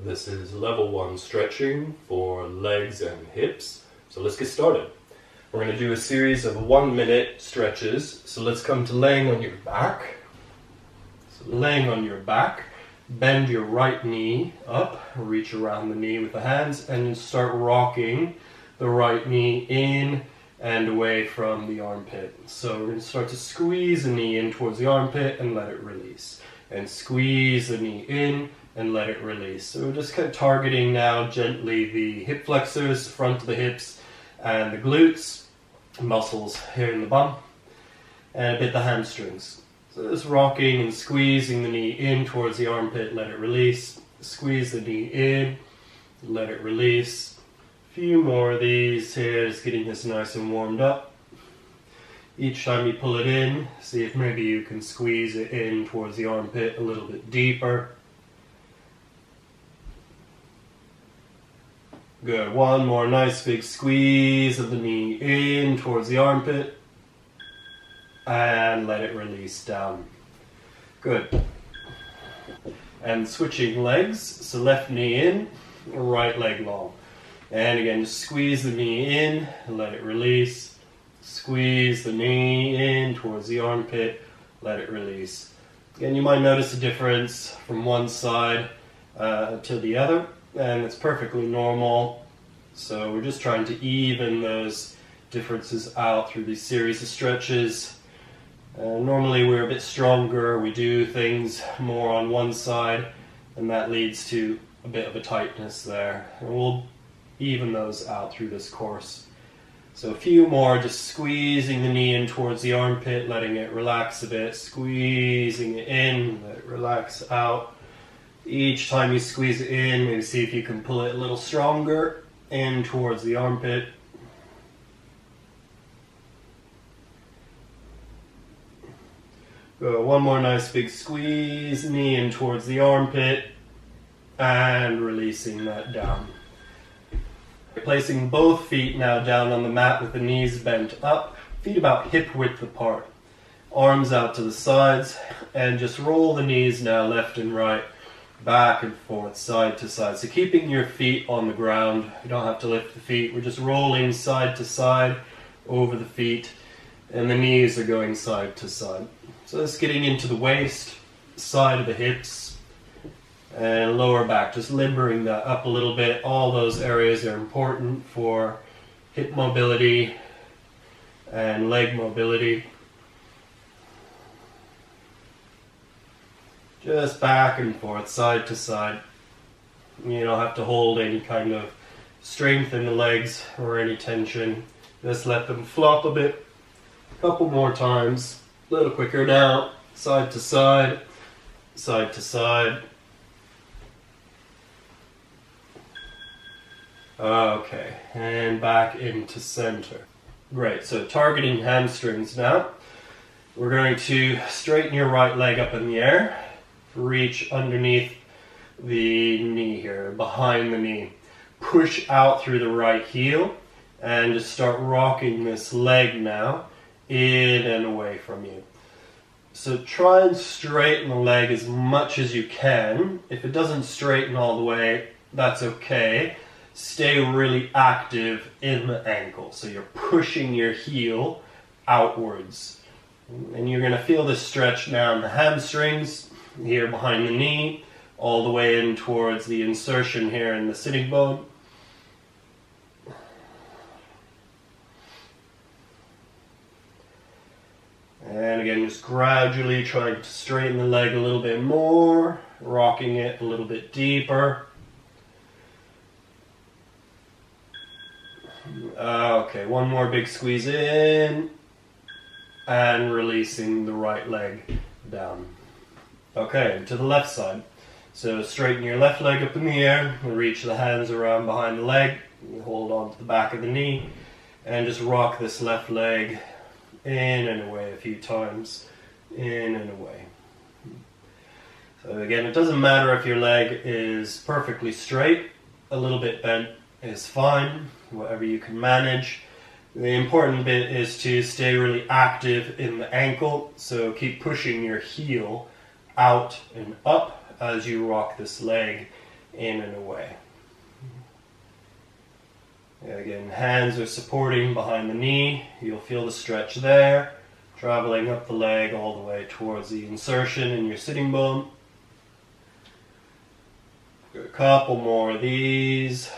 This is level 1 stretching for legs and hips. So let's get started. We're going to do a series of 1-minute stretches. So let's come to laying on your back. So laying on your back, bend your right knee up, reach around the knee with the hands, and start rocking the right knee in and away from the armpit. So we're going to start to squeeze the knee in towards the armpit and let it release. And squeeze the knee in and let it release. So we're just kind of targeting now gently the hip flexors, front of the hips, and the glutes, muscles here in the bum, and a bit the hamstrings. So just rocking and squeezing the knee in towards the armpit, let it release. Squeeze the knee in, let it release. A few more of these here, just getting this nice and warmed up. Each time you pull it in, see if maybe you can squeeze it in towards the armpit a little bit deeper. Good. One more nice big squeeze of the knee in towards the armpit. And let it release down. Good. And switching legs, so left knee in, right leg long. And again, just squeeze the knee in and let it release. Squeeze the knee in towards the armpit, let it release. Again, you might notice a difference from one side to the other, and it's perfectly normal. So we're just trying to even those differences out through these series of stretches. Normally we're a bit stronger, we do things more on one side, and that leads to a bit of a tightness there. And we'll even those out through this course. So a few more, just squeezing the knee in towards the armpit, letting it relax a bit, squeezing it in, let it relax out. Each time you squeeze it in, maybe see if you can pull it a little stronger in towards the armpit. Good. One more nice big squeeze, knee in towards the armpit, and releasing that down. Placing both feet now down on the mat with the knees bent up, feet about hip width apart, arms out to the sides, and just roll the knees now left and right, back and forth, side to side. So keeping your feet on the ground, you don't have to lift the feet, we're just rolling side to side over the feet, and the knees are going side to side. So that's getting into the waist, side of the hips, and lower back, just limbering that up a little bit. All those areas are important for hip mobility and leg mobility. Just back and forth, side to side. You don't have to hold any kind of strength in the legs or any tension. Just let them flop a bit. A couple more times. A little quicker now. Side to side, side to side. Okay, and back into center. Great, so targeting hamstrings now. We're going to straighten your right leg up in the air. Reach underneath the knee here, behind the knee. Push out through the right heel and just start rocking this leg now in and away from you. So try and straighten the leg as much as you can. If it doesn't straighten all the way, that's okay. Stay really active in the ankle. So you're pushing your heel outwards. And you're going to feel this stretch now in the hamstrings, here behind the knee, all the way in towards the insertion here in the sitting bone. And again, just gradually trying to straighten the leg a little bit more, rocking it a little bit deeper. Okay, one more big squeeze in and releasing the right leg down. Okay, to the left side. So straighten your left leg up in the air and reach the hands around behind the leg. Hold on to the back of the knee and just rock this left leg in and away a few times. In and away. So again, it doesn't matter if your leg is perfectly straight. A little bit bent is fine, whatever you can manage. The important bit is to stay really active in the ankle, so keep pushing your heel out and up as you rock this leg in and away. Again, hands are supporting behind the knee. You'll feel the stretch there, traveling up the leg all the way towards the insertion in your sitting bone. A couple more of these.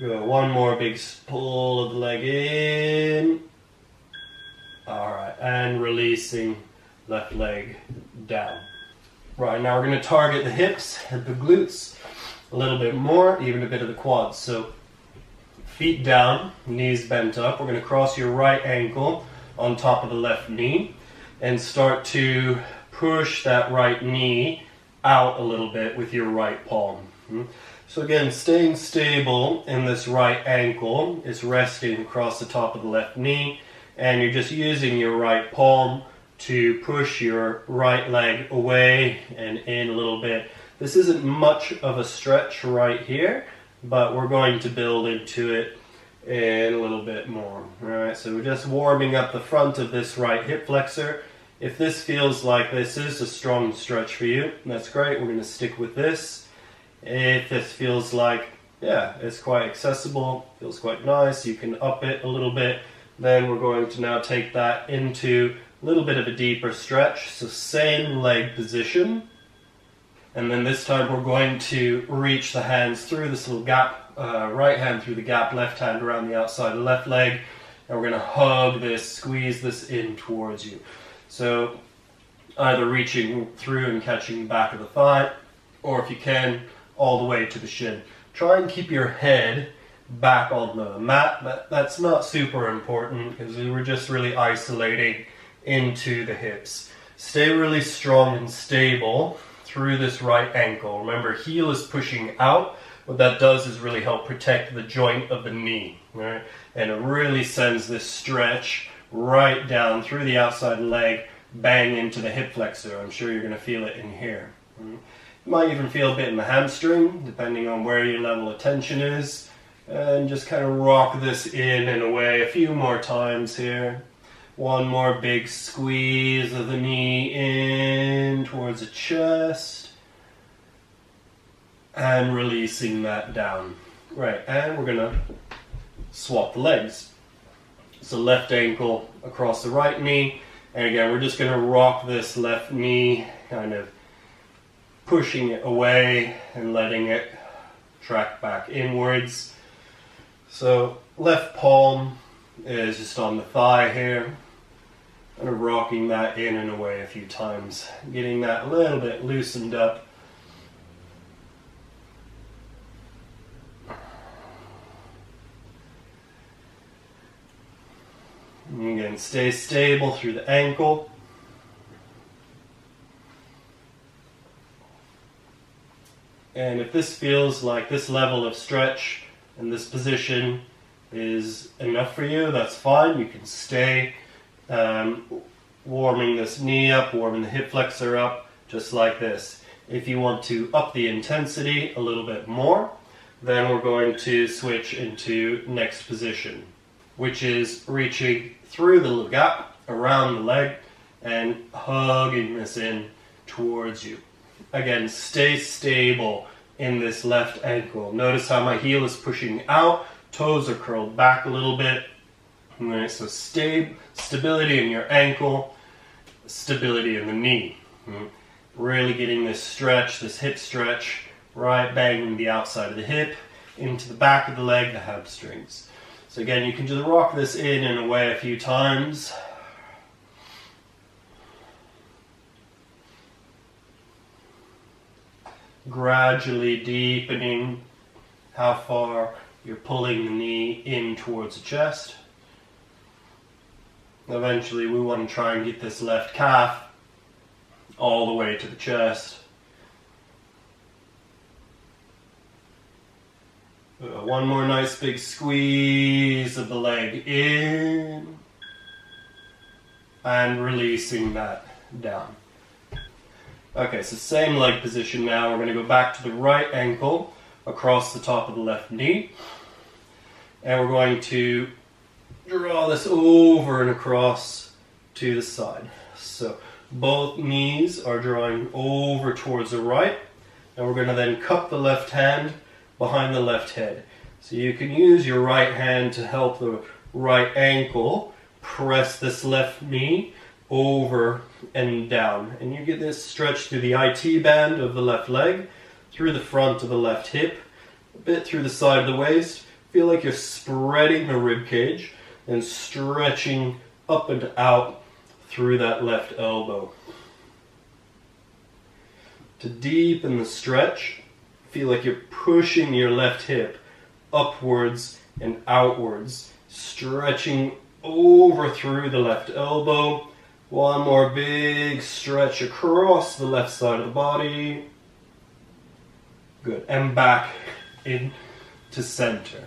Go one more big pull of the leg in. Alright, and releasing left leg down. Right, now we're going to target the hips and the glutes a little bit more, even a bit of the quads. So feet down, knees bent up. We're going to cross your right ankle on top of the left knee and start to push that right knee out a little bit with your right palm. So again, staying stable in this right ankle is resting across the top of the left knee, and you're just using your right palm to push your right leg away and in a little bit. This isn't much of a stretch right here, but we're going to build into it in a little bit more. Alright, so we're just warming up the front of this right hip flexor. If this feels like this is a strong stretch for you, that's great. We're going to stick with this. If this feels like, yeah, it's quite accessible, feels quite nice, you can up it a little bit, then we're going to now take that into a little bit of a deeper stretch. So same leg position, and then this time we're going to reach the hands through this little gap, right hand through the gap, left hand around the outside of the left leg, and we're going to hug this, squeeze this in towards you. So either reaching through and catching the back of the thigh, or if you can, all the way to the shin. Try and keep your head back on the mat. That's not super important because we're just really isolating into the hips. Stay really strong and stable through this right ankle. Remember, heel is pushing out. What that does is really help protect the joint of the knee, right? And it really sends this stretch right down through the outside leg, bang into the hip flexor. I'm sure you're going to feel it in here. You might even feel a bit in the hamstring, depending on where your level of tension is. And just kind of rock this in and away a few more times here. One more big squeeze of the knee in towards the chest. And releasing that down. Right, and we're going to swap the legs. So left ankle across the right knee. And again, we're just going to rock this left knee, kind of pushing it away and letting it track back inwards. So left palm is just on the thigh here. Kind of rocking that in and away a few times. Getting that a little bit loosened up. And again, stay stable through the ankle. And if this feels like this level of stretch and this position is enough for you, that's fine. You can stay warming this knee up, warming the hip flexor up, just like this. If you want to up the intensity a little bit more, then we're going to switch into next position, which is reaching through the little gap around the leg and hugging this in towards you. Again, stay stable in this left ankle. Notice how my heel is pushing out, toes are curled back a little bit. Right, so stability in your ankle, stability in the knee. Really getting this stretch, this hip stretch, right banging the outside of the hip into the back of the leg, the hamstrings. So again, you can just rock this in and away a few times. Gradually deepening how far you're pulling the knee in towards the chest. Eventually we want to try and get this left calf all the way to the chest. One more nice big squeeze of the leg in and releasing that down. Okay, so same leg position now. We're going to go back to the right ankle across the top of the left knee. And we're going to draw this over and across to the side. So Both knees are drawing over towards the right. And we're going to then cup the left hand behind the left head. So you can use your right hand to help the right ankle press this left knee over and down. And you get this stretch through the IT band of the left leg, through the front of the left hip, a bit through the side of the waist. Feel like you're spreading the rib cage and stretching up and out through that left elbow. To deepen the stretch, feel like you're pushing your left hip upwards and outwards, stretching over through the left elbow. One more big stretch across the left side of the body. Good. And back into center.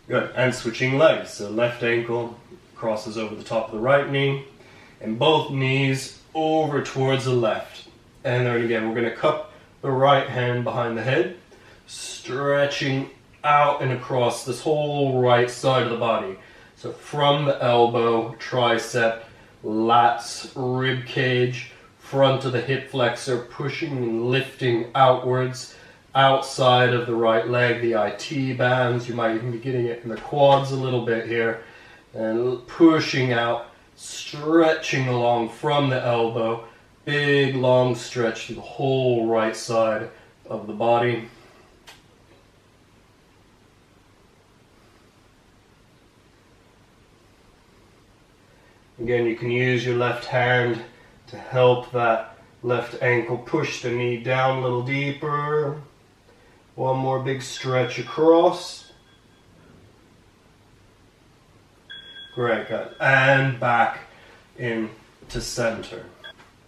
Good. And switching legs. So left ankle crosses over the top of the right knee, and both knees over towards the left. And then again, we're going to cup the right hand behind the head, stretching out and across this whole right side of the body. So from the elbow, tricep, lats, rib cage, front of the hip flexor, pushing and lifting outwards, outside of the right leg, the IT bands. You might even be getting it in the quads a little bit here. And pushing out, stretching along from the elbow. Big long stretch through the whole right side of the body. Again, you can use your left hand to help that left ankle push the knee down a little deeper. One more big stretch across. Great, good. And back into center.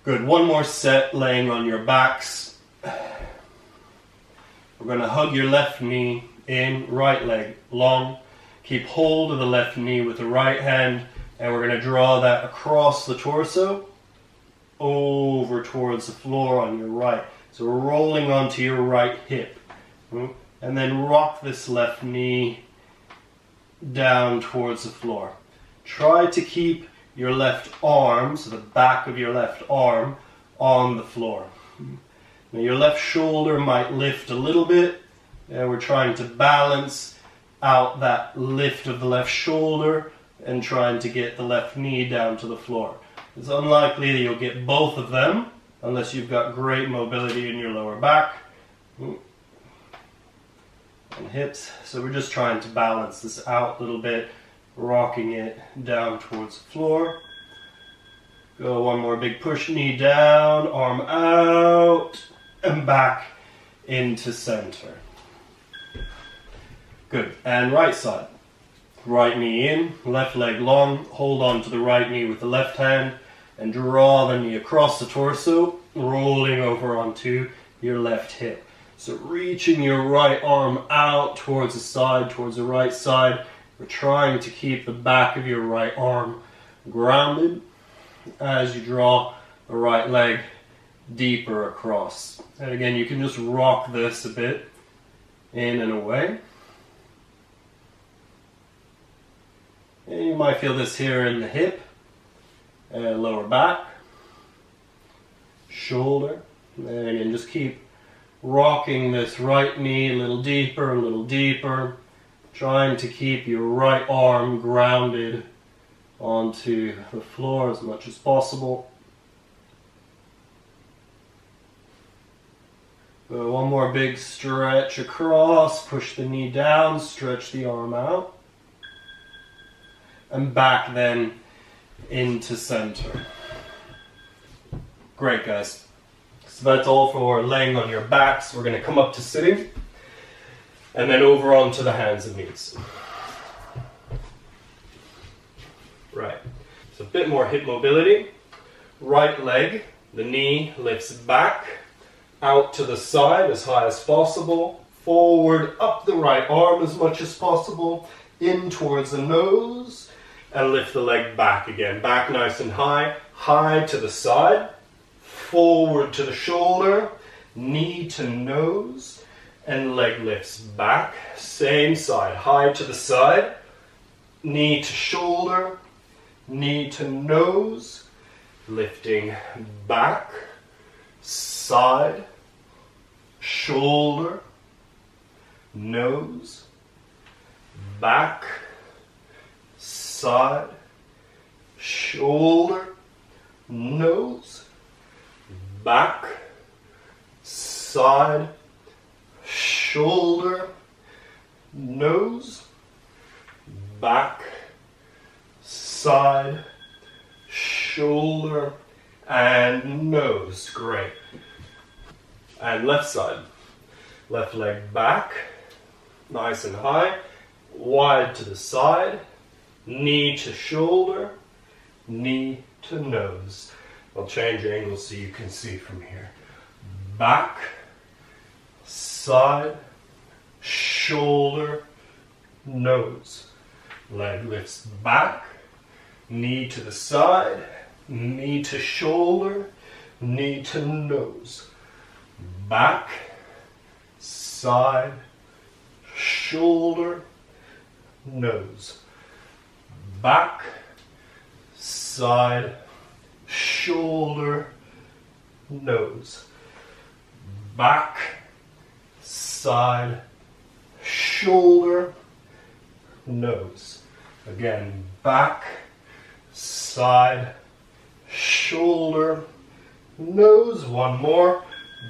Good. One more set laying on your backs. We're going to hug your left knee in, right leg long. Keep hold of the left knee with the right hand, and we're going to draw that across the torso, over towards the floor on your right. So we're rolling onto your right hip. And then rock this left knee down towards the floor. Try to keep your left arm, so the back of your left arm, on the floor. Now your left shoulder might lift a little bit, and we're trying to balance out that lift of the left shoulder and trying to get the left knee down to the floor. It's unlikely that you'll get both of them unless you've got great mobility in your lower back and hips. So we're just trying to balance this out a little bit, rocking it down towards the floor. Go one more big push, knee down, arm out, and back into center. Good. And right side. Right knee in, left leg long, hold on to the right knee with the left hand, and draw the knee across the torso, rolling over onto your left hip. So reaching your right arm out towards the side, towards the right side. We're trying to keep the back of your right arm grounded as you draw the right leg deeper across. And again, you can just rock this a bit in and away. And you might feel this here in the hip, lower back, shoulder. And again, just keep rocking this right knee a little deeper, trying to keep your right arm grounded onto the floor as much as possible. One more big stretch across, push the knee down, stretch the arm out. And back then into center. Great, guys. So that's all for laying on your backs. We're going to come up to sitting and then over onto the hands and knees. Right. So a bit more hip mobility. Right leg, the knee lifts back, out to the side as high as possible, forward, up the right arm as much as possible, in towards the nose, and lift the leg back again. Back nice and high, high to the side, forward to the shoulder, knee to nose, and leg lifts back. Same side, high to the side, knee to shoulder, knee to nose, Lifting back, side, shoulder, nose, back, side, shoulder, nose, back, side, shoulder, nose, back, side, shoulder, and nose. Great. And left side. Left leg back, nice and high, wide to the side, knee to shoulder, knee to nose. I'll change angles so you can see from here. Back, side, shoulder, nose. Leg lifts back, knee to the side, knee to shoulder, knee to nose. Back, side, shoulder, nose. Back, side, shoulder, nose. Back, side, shoulder, nose. Again, back, side, shoulder, nose. One more.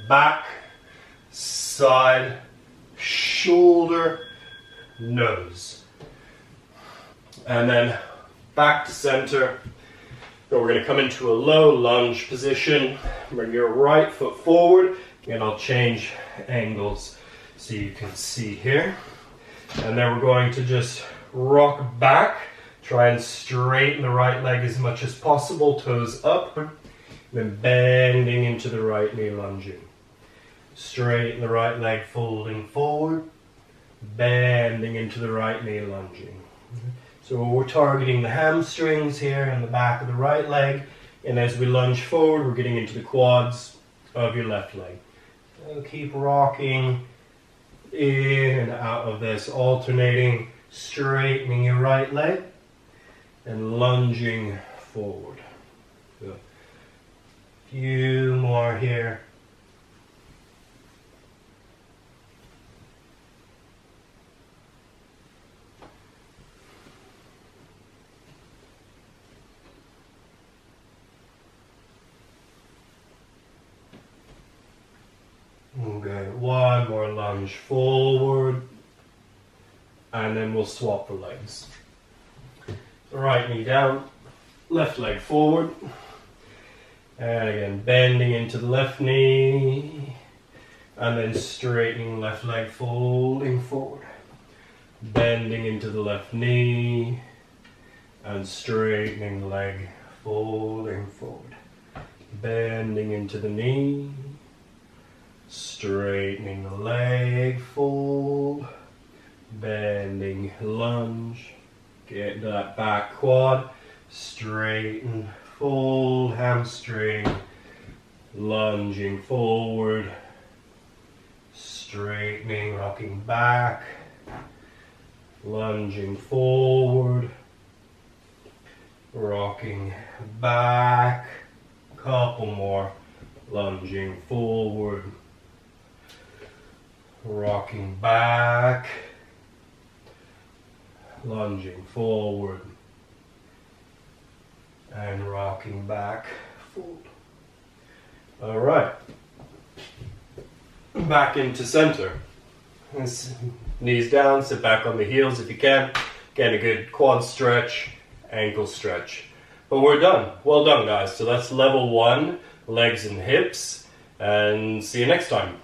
Back, side, shoulder, nose. And then back to center. So we're going to come into a low lunge position. Bring your right foot forward, and I'll change angles so you can see here. And then we're going to just rock back. Try and straighten the right leg as much as possible, toes up. Then bending into the right knee, lunging. Straighten the right leg, folding forward. Bending into the right knee, lunging. So we're targeting the hamstrings here and the back of the right leg. And as we lunge forward, we're getting into the quads of your left leg. So keep rocking in and out of this, alternating, straightening your right leg and lunging forward. So, a few more here. Okay, one more lunge forward, and then we'll swap the legs. Right knee down, left leg forward, and again bending into the left knee, and then straightening left leg, folding forward, bending into the left knee, and straightening the leg, folding forward, bending into the knee, straightening the leg, fold, bending, lunge, get into that back quad, straighten, fold, hamstring, lunging forward, straightening, rocking back, lunging forward, rocking back, couple more, lunging forward, rocking back, lunging forward, and rocking back, forward. All right, back into center. Knees down, sit back on the heels if you can. Get a good quad stretch, ankle stretch. But we're done. Well done, guys. So that's level 1, legs and hips, and see you next time.